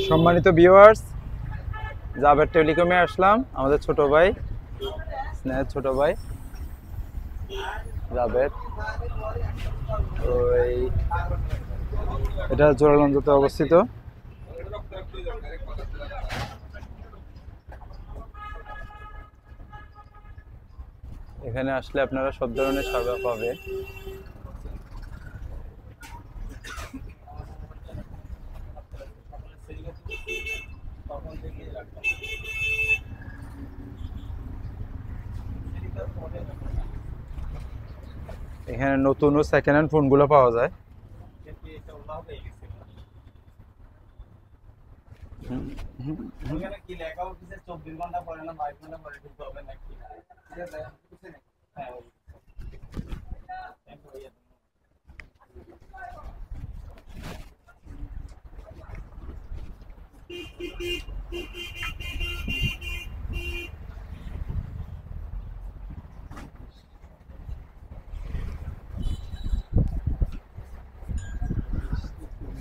সম্মানিত ভিউয়ার্স, জাবের টেলিকমে আসলাম। আমাদের ছোট ভাই, স্নেহের ছোট ভাই জাবের। তো এটা জোরারগঞ্জতে অবস্থিত। এখানে আসলে আপনারা সব ধরনের সেবা পাবেন। এখানে নতুন ও সেকেন্ড হ্যান্ড ফোনগুলো পাওয়া যায়।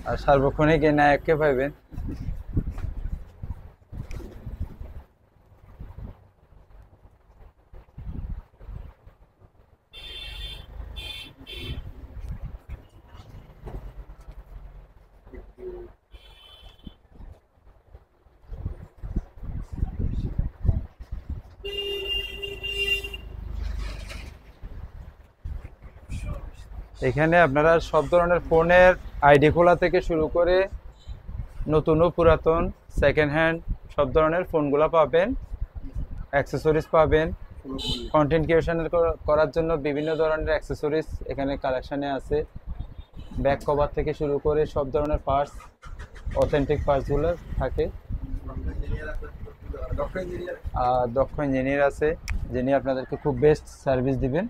আর সার্বক্ষণিক এই নায়ককে পাইবেন। এখানে আপনারা সব ধরনের ফোনের আইডি খোলা থেকে শুরু করে নতুন ও পুরাতন সেকেন্ড হ্যান্ড সব ধরনের ফোনগুলো পাবেন। অ্যাক্সেসরিজ পাবেন। কন্টেন্ট ক্রিয়েশনের করার জন্য বিভিন্ন ধরনের অ্যাক্সেসরিজ এখানে কালেকশানে আছে। ব্যাক কভার থেকে শুরু করে সব ধরনের পার্টস, অথেন্টিক পার্টসগুলো থাকে। দক্ষ ইঞ্জিনিয়ার আছে, যিনি আপনাদেরকে খুব বেস্ট সার্ভিস দিবেন।